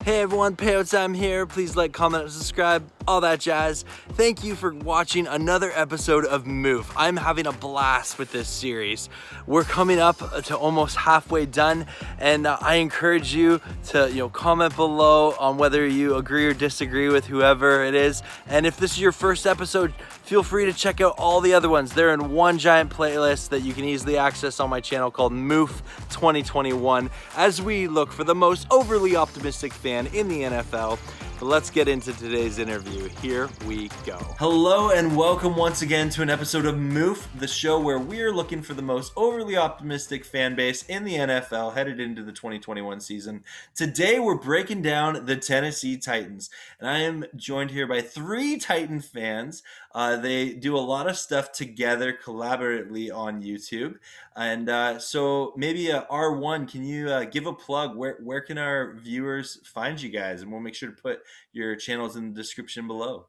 Hey everyone, Payouts time here. Please like, comment, and subscribe, all that jazz. Thank you for watching another episode of MOOF. I'm having a blast with this series. We're coming up to almost halfway done, and I encourage you to comment below on whether you agree or disagree with whoever it is. And if this is your first episode, feel free to check out all the other ones. They're in one giant playlist that you can easily access on my channel called MOOF 2021 as we look for the most overly optimistic fan in the NFL. But let's get into today's interview. Here we go. Hello and welcome once again to an episode of MOOF, the show where we're looking for the most overly optimistic fan base in the NFL headed into the 2021 season. Today we're breaking down the Tennessee Titans, and I am joined here by three Titan fans. They do a lot of stuff together collaboratively on YouTube. And so maybe R1, can you give a plug? Where can our viewers find you guys? And we'll make sure to put your channels in the description below.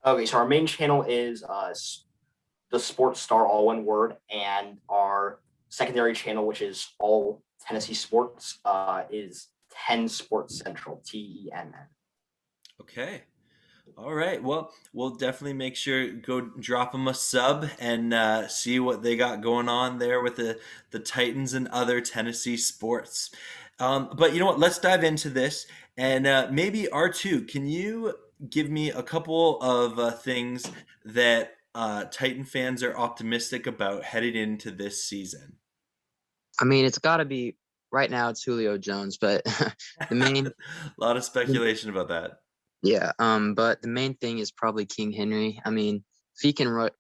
Okay, so our main channel is the Sports Star, all one word, and our secondary channel, which is all Tennessee sports, is 10 Sports Central, TENN. Okay. All right. Well, we'll definitely make sure go drop them a sub and see what they got going on there with the Titans and other Tennessee sports. But you know what? Let's dive into this. And maybe R2, can you give me a couple of things that Titan fans are optimistic about headed into this season? I mean, it's got to be right now. It's Julio Jones, but the main a lot of speculation about that. Yeah, but the main thing is probably King Henry. I mean, if he can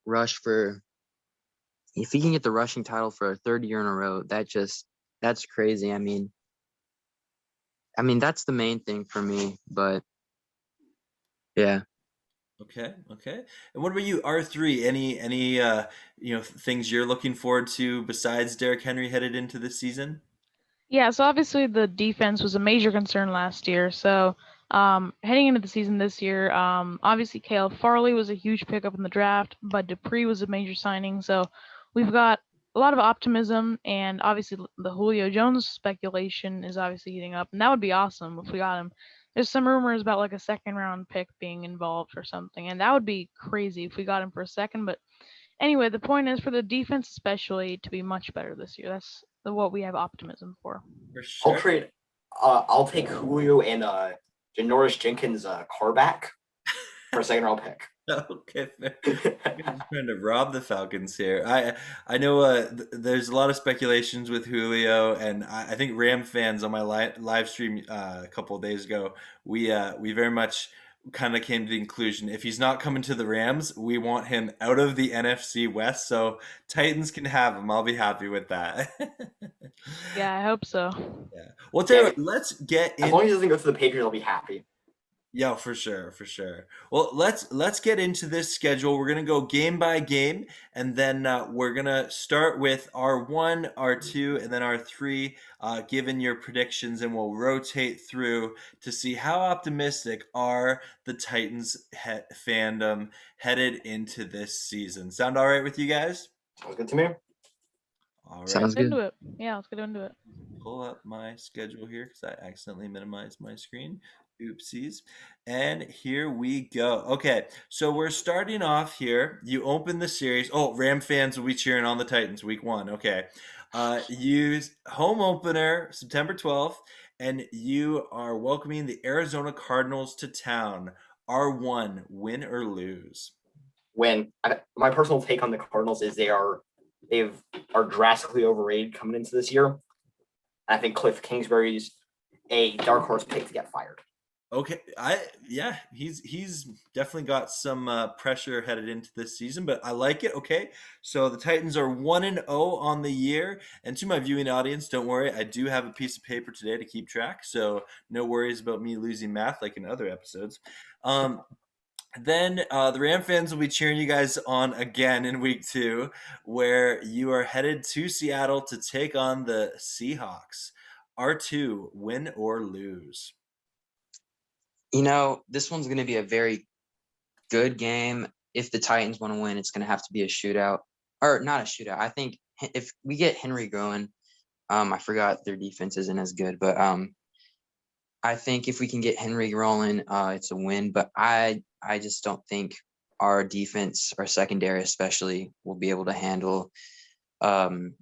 if he can get the rushing title for a third year in a row, that's crazy. I mean, that's the main thing for me. But yeah. Okay. And what about you, R3? Any things you're looking forward to besides Derrick Henry headed into this season? Yeah, so obviously the defense was a major concern last year. So heading into the season this year, obviously Caleb Farley was a huge pickup in the draft, but Dupree was a major signing. So we've got a lot of optimism, and obviously the Julio Jones speculation is obviously heating up, and that would be awesome if we got him. There's some rumors about like a second round pick being involved or something, and that would be crazy if we got him for a second. But anyway, the point is for the defense especially to be much better this year. That's what we have optimism for. For sure. I'll take Julio and Janoris Jenkins' car back for a second round pick. Okay, I'm trying to rob the Falcons here. I know there's a lot of speculations with Julio, and I think Ram fans on my live stream a couple of days ago, we very much kind of came to the conclusion if he's not coming to the Rams, we want him out of the NFC West. So Titans can have him. I'll be happy with that. Yeah, I hope so. Yeah. Well, tell you what, let's get in. As long as he doesn't go to the Patriots, I'll be happy. Yeah, for sure. Well, let's get into this schedule. We're gonna go game by game, and then we're gonna start with R1, R2, and then R3. Given your predictions, and we'll rotate through to see how optimistic are the Titans fandom headed into this season. Sound all right with you guys? Sounds good to me. All right. Sounds good. Into it. Yeah, let's get into it. Pull up my schedule here because I accidentally minimized my screen. Oopsies. And here we go. Okay, so we're starting off here. You open the series. Oh, Ram fans will be cheering on the Titans week 1. Okay. Use home opener September 12th, and you are welcoming the Arizona Cardinals to town. R1, win or lose? Win. My personal take on the Cardinals is they are drastically overrated coming into this year. I think Cliff Kingsbury's a dark horse pick to get fired. Okay, he's definitely got some pressure headed into this season, but I like it. Okay, so the Titans are 1-0 on the year, and to my viewing audience, don't worry, I do have a piece of paper today to keep track, so no worries about me losing math like in other episodes. Then the Ram fans will be cheering you guys on again in week 2, where you are headed to Seattle to take on the Seahawks. R2, win or lose? This one's going to be a very good game. If the Titans want to win, it's going to have to be a shootout. Or not a shootout. I think if we get Henry going, I forgot their defense isn't as good, but I think if we can get Henry rolling, it's a win. But I just don't think our defense, our secondary especially, will be able to handle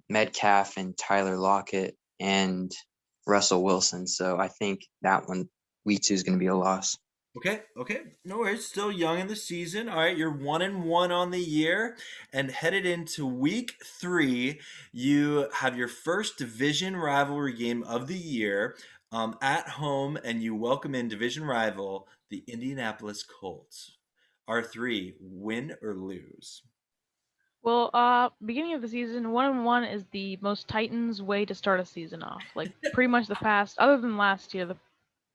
Metcalf and Tyler Lockett and Russell Wilson. So I think that one, week 2, is going to be a loss. Okay, no worries. Still young in the season. All right, you're 1-1 on the year, and headed into week 3, you have your first division rivalry game of the year at home, and you welcome in division rival the Indianapolis Colts. R3, win or lose? Well, beginning of the season, 1-1 is the most Titans way to start a season off. Like pretty much the past, other than last year,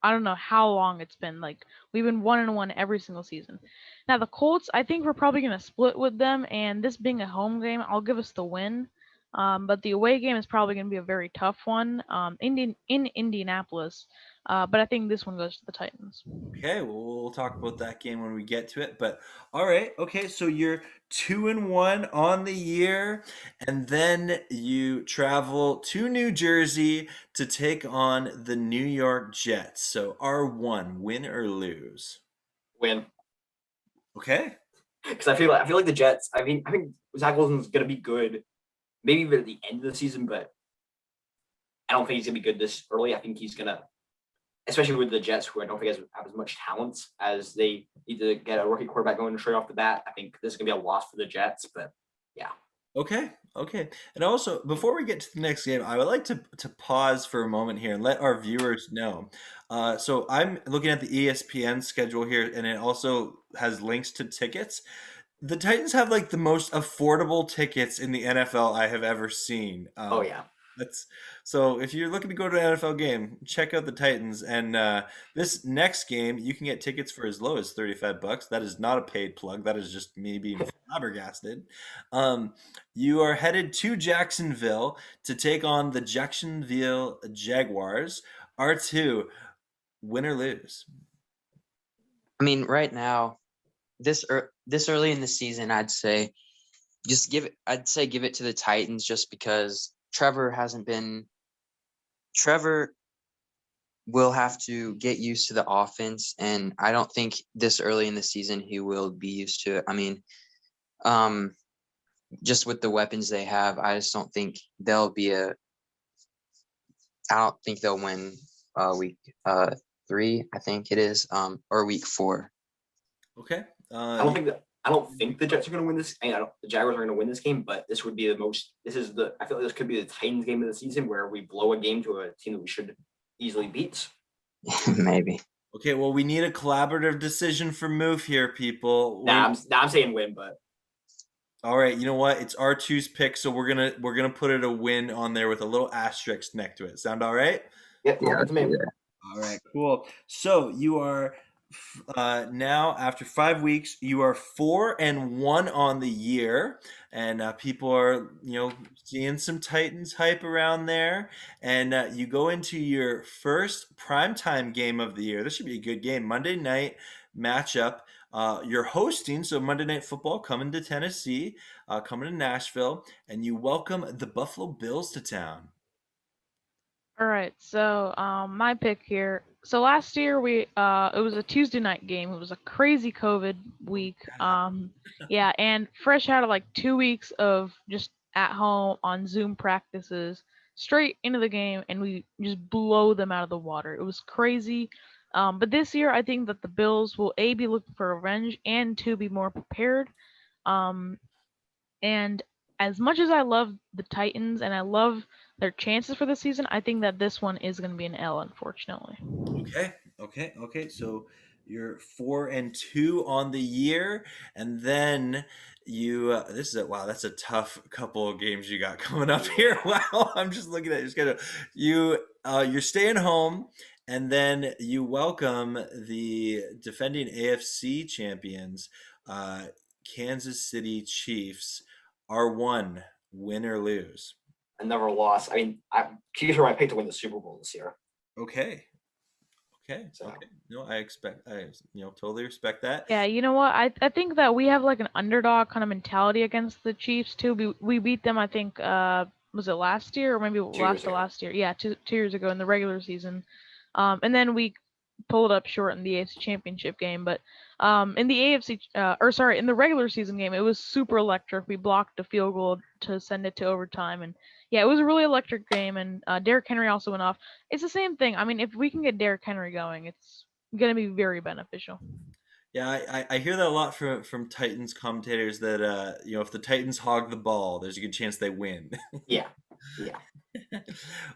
I don't know how long it's been. Like we've been 1-1 every single season. Now the Colts, I think we're probably gonna split with them, and this being a home game, I'll give us the win. But the away game is probably gonna be a very tough one. In Indianapolis. But I think this one goes to the Titans. Okay, well, we'll talk about that game when we get to it. But all right, okay, so you're 2-1 on the year, and then you travel to New Jersey to take on the New York Jets. So R1, win or lose? Win. Okay. Because I feel like the Jets. I think Zach Wilson's gonna be good, maybe even at the end of the season, but I don't think he's gonna be good this early. I think he's gonna, especially with the Jets, who I don't think have as much talent as they need to get a rookie quarterback going straight off the bat. I think this is gonna be a loss for the Jets, but yeah. Okay. And also, before we get to the next game, I would like to pause for a moment here and let our viewers know. So I'm looking at the ESPN schedule here, and it also has links to tickets. The Titans have like the most affordable tickets in the NFL I have ever seen. Oh yeah. So if you're looking to go to an NFL game, check out the Titans. And this next game, you can get tickets for as low as $35. That is not a paid plug. That is just me being flabbergasted. You are headed to Jacksonville to take on the Jacksonville Jaguars. R2, win or lose? I mean, right now, this early in the season, I'd say give it to the Titans just because Trevor will have to get used to the offense, and I don't think this early in the season he will be used to it. I mean, just with the weapons they have, I just don't think they'll win week 3, I think it is, or week 4. Okay. I don't think the Jets are going to win this. The Jaguars are going to win this game, but this would be I feel like this could be the Titans game of the season where we blow a game to a team that we should easily beat. Maybe. Okay, well, we need a collaborative decision for MOOF here, people. I'm saying win, but all right, you know what? It's R2's pick, so we're gonna put it a win on there with a little asterisk next to it. Sound all right? Yep, yeah, that's me. All right, cool. So you are now, after 5 weeks, you are 4-1 on the year, and people are seeing some Titans hype around there. And you go into your first primetime game of the year. This should be a good game. Monday night matchup. You're hosting, so Monday Night Football coming to Tennessee, coming to Nashville, and you welcome the Buffalo Bills to town. All right, so my pick here. So last year it was a Tuesday night game. It was a crazy COVID week. Yeah, and fresh out of like 2 weeks of just at home on Zoom practices, straight into the game, and we just blow them out of the water. It was crazy. But this year, I think that the Bills will be looking for revenge, and be more prepared. And as much as I love the Titans and I love their chances for the season, I think that this one is going to be an L, unfortunately. Okay. So you're 4-2 on the year, and then you. That's a tough couple of games you got coming up here. Wow, I'm just looking at your schedule. You're staying home, and then you welcome the defending AFC champions, Kansas City Chiefs. R1, win or lose? I never lost. I mean, I'm sure I picked to win the Super Bowl this year. Okay. So. Okay. No, I totally respect that. Yeah, you know what? I think that we have like an underdog kind of mentality against the Chiefs too. We beat them, I think, was it last year or maybe last year? Yeah, 2 years ago in the regular season. And then we pulled up short in the AFC Championship game. But in the in the regular season game, it was super electric. We blocked a field goal to send it to overtime, and yeah, it was a really electric game. And Derrick Henry also went off. It's the same thing. I mean, if we can get Derrick Henry going, it's gonna be very beneficial. Yeah, I hear that a lot from Titans commentators that if the Titans hog the ball, there's a good chance they win. Yeah. Yeah.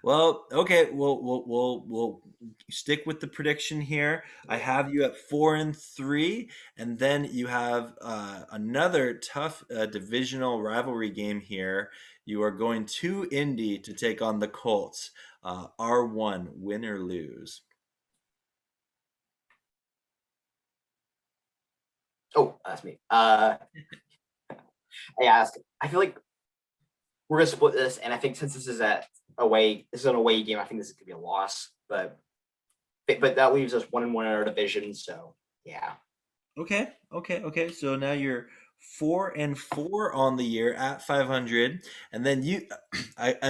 Well, okay, we'll stick with the prediction here. I have you at 4-3, and then you have another tough divisional rivalry game here. You are going to Indy to take on the Colts. R1, win or lose. Oh, that's me. Yeah, I feel like we're gonna split this, and I think since this is an away game, I think this is gonna be a loss. But that leaves us 1-1 in our division, so yeah. Okay. So now you're 4-4 on the year at 500, and then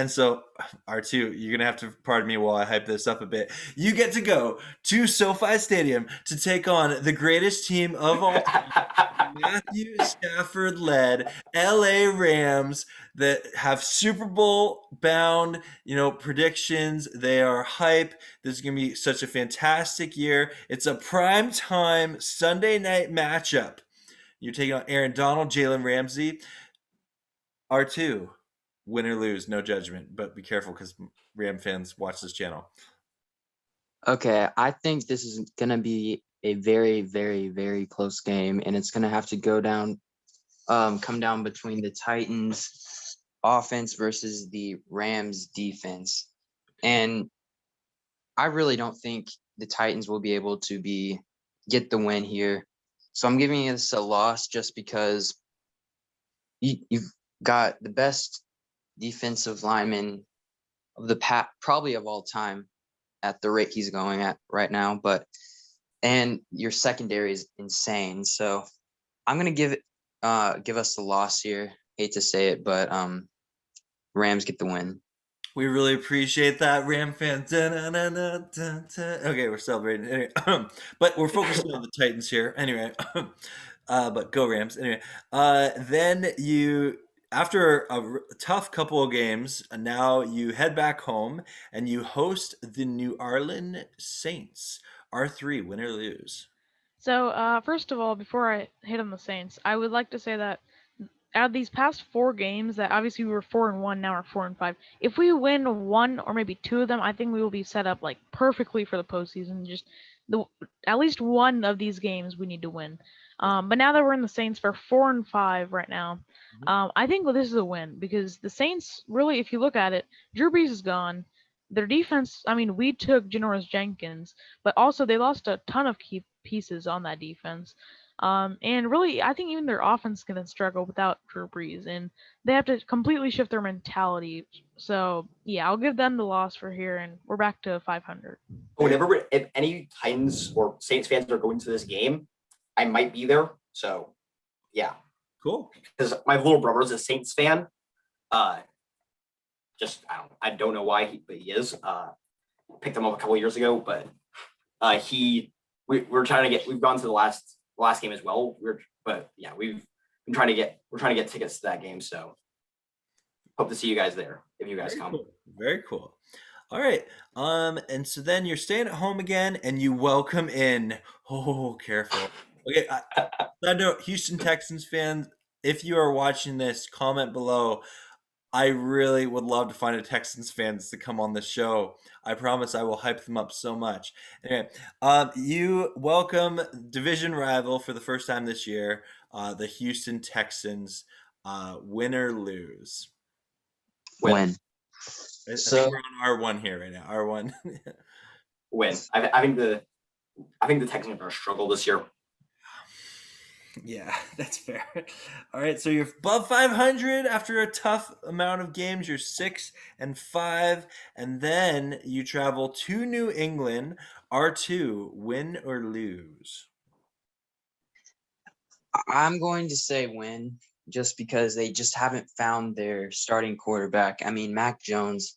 so R2, you're gonna have to pardon me while I hype this up a bit. You get to go to SoFi Stadium to take on the greatest team of all time, Matthew Stafford-led LA Rams that have Super Bowl bound, predictions. They are hype. This is going to be such a fantastic year. It's a prime time Sunday night matchup. You're taking on Aaron Donald, Jalen Ramsey. R2, win or lose, no judgment, but be careful because Ram fans watch this channel. Okay, I think this is going to be a very, very, very close game, and it's going to have to come down between the Titans offense versus the Rams defense. And I really don't think the Titans will be able to get the win here. So I'm giving this a loss just because you've got the best defensive lineman of the probably of all time at the rate he's going at right now, and your secondary is insane. So I'm gonna give us the loss here. Hate to say it, but Rams get the win. We really appreciate that, Ram fans. Okay, we're celebrating. Anyway, but we're focusing on the Titans here. Anyway, but go Rams. Anyway, then after a tough couple of games, now you head back home and you host the New Orleans Saints. R3, win or lose? So, first of all, before I hit on the Saints, I would like to say that out of these past 4 games, that obviously we were 4-1, now we're 4-5. If we win 1 or maybe 2 of them, I think we will be set up like perfectly for the postseason. Just at least one of these games we need to win. But now that we're in the Saints, for 4-5 right now. I think this is a win because the Saints really, if you look at it, Drew Brees is gone. Their defense, I mean, we took Janoris Jenkins, but also they lost a ton of key pieces on that defense. And really, I think even their offense is going to struggle without Drew Brees, and they have to completely shift their mentality. So, yeah, I'll give them the loss for here, and we're back to 500. If any Titans or Saints fans are going to this game, I might be there. So, yeah. Cool. Because my little brother's a Saints fan. I don't know why, but he is. Picked him up a couple of years ago, but we're trying to we've gone to the last game as well. We're trying to get tickets to that game. So hope to see you guys there if you guys come. Cool. Very cool. All right. And so then you're staying at home again and you welcome in. Oh, careful. Okay. I know Houston Texans fans, if you are watching this, comment below. I really would love to find a Texans fans to come on the show. I promise I will hype them up so much. Anyway, you welcome division rival for the first time this year, the Houston Texans. Win or lose? Win. I think we're on R1 here right now. R1. Win. I think the Texans are going to struggle this year. Yeah, that's fair. All right, so you're above 500 after a tough amount of games. You're 6-5, and then you travel to New England. R2, win or lose? I'm going to say win, just because they just haven't found their starting quarterback. I mean, Mac Jones,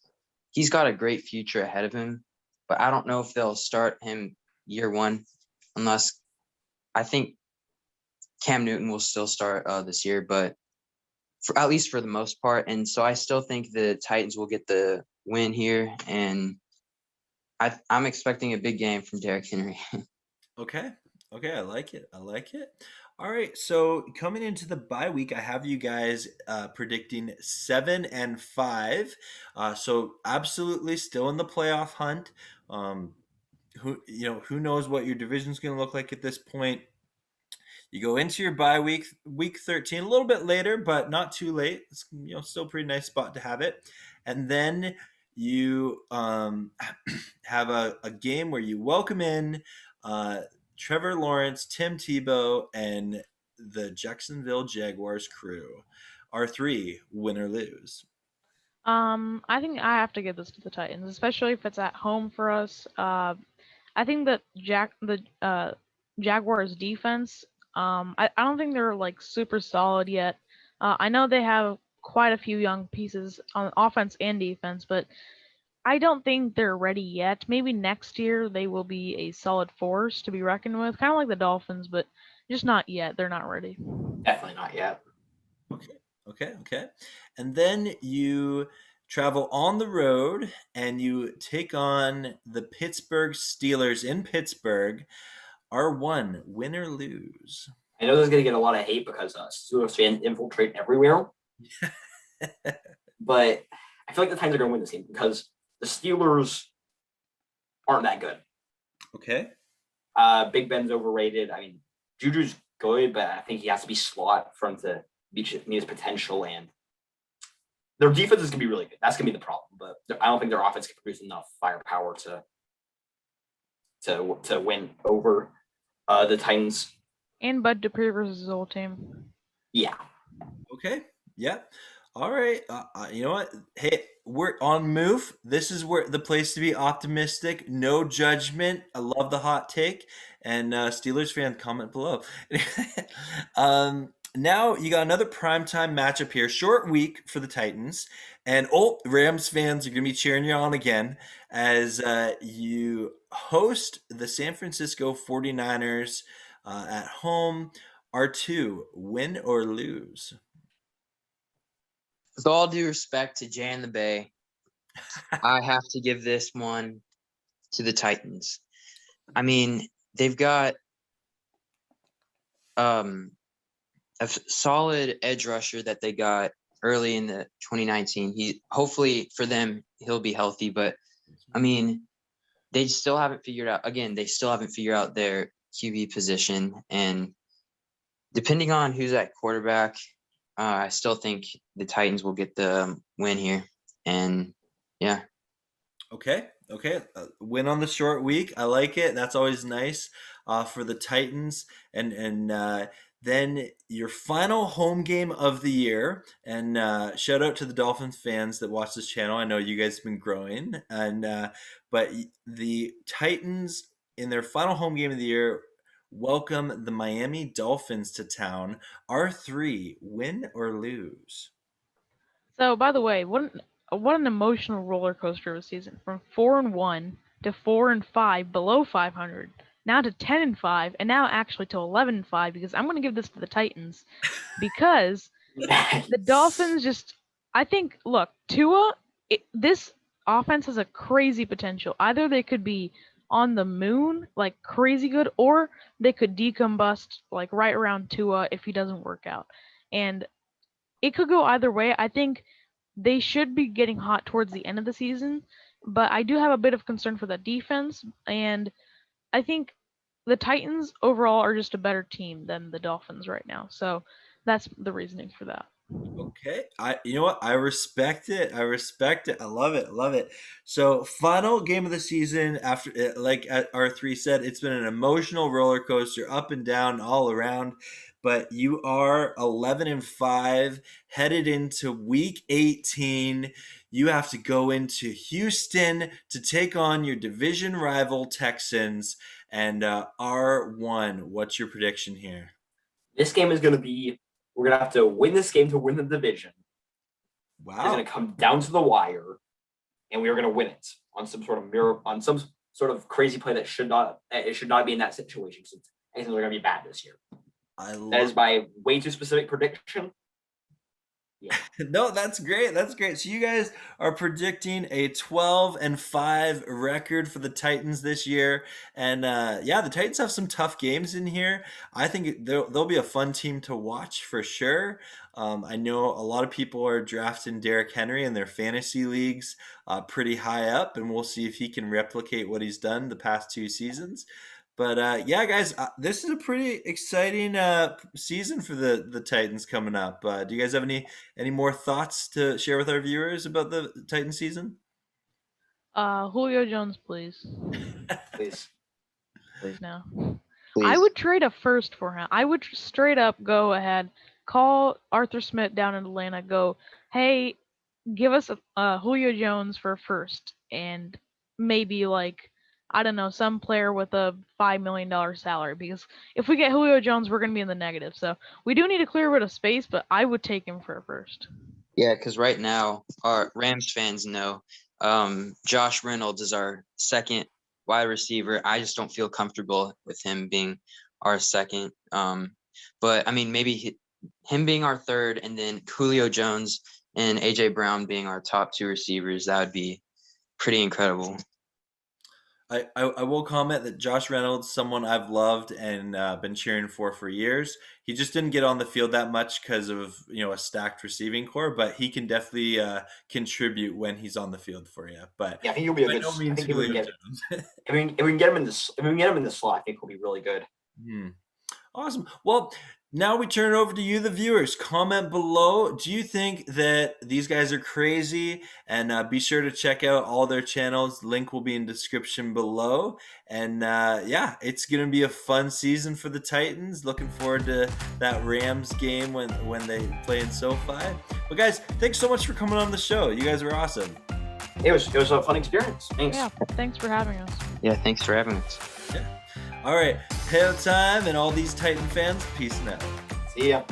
he's got a great future ahead of him, but I don't know if they'll start him year one, unless I think Cam Newton will still start this year, but at least for the most part. And so I still think the Titans will get the win here, and I'm expecting a big game from Derrick Henry. Okay. Okay, I like it. I like it. All right. So coming into the bye week, I have you guys predicting 7-5. So absolutely still in the playoff hunt. Who knows what your division's going to look like at this point? You go into your bye week, week 13, a little bit later, but not too late. It's still a pretty nice spot to have it. And then you have a game where you welcome in Trevor Lawrence, Tim Tebow, and the Jacksonville Jaguars crew. R3, win or lose. I think I have to give this to the Titans, especially if it's at home for us. I think that Jaguars defense. I don't think they're like super solid yet. I know they have quite a few young pieces on offense and defense, but I don't think they're ready yet. Maybe next year they will be a solid force to be reckoned with, kind of like the Dolphins, but just not yet. They're not ready. Definitely not yet. Okay. And then you travel on the road and you take on the Pittsburgh Steelers in Pittsburgh. R1, win or lose? I know this is going to get a lot of hate because Steelers fans infiltrate everywhere. But I feel like the Titans are going to win this game because the Steelers aren't that good. Okay. Big Ben's overrated. I mean, Juju's good, but I think he has to be slot for him to meet his potential. And their defense is going to be really good. That's going to be the problem. But I don't think their offense can produce enough firepower to win over the Titans. And Bud Dupree versus his old team. Yeah. Okay. Yeah. All right. You know what? Hey, we're on MOOF. This is where the place to be optimistic. No judgment. I love the hot take. And Steelers fan, comment below. Now you got another primetime matchup here. Short week for the Titans. And Rams fans are going to be cheering you on again as you host the San Francisco 49ers at home. R2, win or lose? With all due respect to Jay and the Bay, I have to give this one to the Titans. I mean, they've got a solid edge rusher that they got early in the 2019. Hopefully for them, he'll be healthy, but I mean, they still haven't figured out their QB position. And depending on who's at quarterback, I still think the Titans will get the win here. And yeah. Okay. Win on the short week. I like it. That's always nice for the Titans. And then your final home game of the year. And shout out to the Dolphins fans that watch this channel. I know you guys have been growing. And but the Titans in their final home game of the year welcome the Miami Dolphins to town. R3, win or lose? So, by the way, what an emotional roller coaster of a season. From 4-1 to 4-5, below 500, now to 10-5, and now actually to 11-5. Because I'm going to give this to the Titans, because the Dolphins just. I think. Look, Tua. This offense has a crazy potential. Either they could be on the moon, like crazy good, or they could decombust like right around Tua if he doesn't work out. And it could go either way. I think they should be getting hot towards the end of the season, but I do have a bit of concern for the defense, and I think the Titans overall are just a better team than the Dolphins right now. So that's the reasoning for that. Okay. You know what? I respect it. I love it. So final game of the season after, like R3 said, it's been an emotional roller coaster up and down all around, but you are 11-5 headed into week 18. You have to go into Houston to take on your division rival Texans. And R1, what's your prediction here? This game is going to be, we're going to have to win this game to win the division. Wow. It's going to come down to the wire, and we are going to win it on some sort of sort of crazy play that should not be in that situation. So Texans are going to be bad this year. That is my way too specific prediction. Yeah. No, that's great. That's great. So you guys are predicting a 12-5 record for the Titans this year. And yeah, the Titans have some tough games in here. I think they'll be a fun team to watch for sure. I know a lot of people are drafting Derrick Henry in their fantasy leagues pretty high up, and we'll see if he can replicate what he's done the past 2 seasons. But yeah, guys, this is a pretty exciting season for the Titans coming up. Do you guys have any more thoughts to share with our viewers about the Titan season? Julio Jones, please. Please. Please now. Please. I would trade a first for him. I would straight up go ahead, call Arthur Smith down in Atlanta, go, hey, give us a Julio Jones for a first, and maybe like, I don't know, some player with a $5 million salary, because if we get Julio Jones, we're going to be in the negative. So we do need to clear a bit of space, but I would take him for a first. Yeah, because right now, our Rams fans know Josh Reynolds is our second wide receiver. I just don't feel comfortable with him being our second. But, I mean, maybe him being our third, and then Julio Jones and A.J. Brown being our top 2 receivers, that would be pretty incredible. I will comment that Josh Reynolds, someone I've loved and been cheering for years. He just didn't get on the field that much because of a stacked receiving core, but he can definitely contribute when he's on the field for you. But yeah, I think he'll be a good. No means if we can get him in the slot, I think he'll be really good. Awesome. Well, now we turn it over to you, the viewers. Comment below. Do you think that these guys are crazy? And be sure to check out all their channels. Link will be in description below. And yeah, it's going to be a fun season for the Titans. Looking forward to that Rams game when they play in SoFi. But guys, thanks so much for coming on the show. You guys were awesome. It was a fun experience. Thanks. Yeah, thanks for having us. Yeah, thanks for having us. Yeah. All right, hail time and all these Titan fans, peace out. See ya.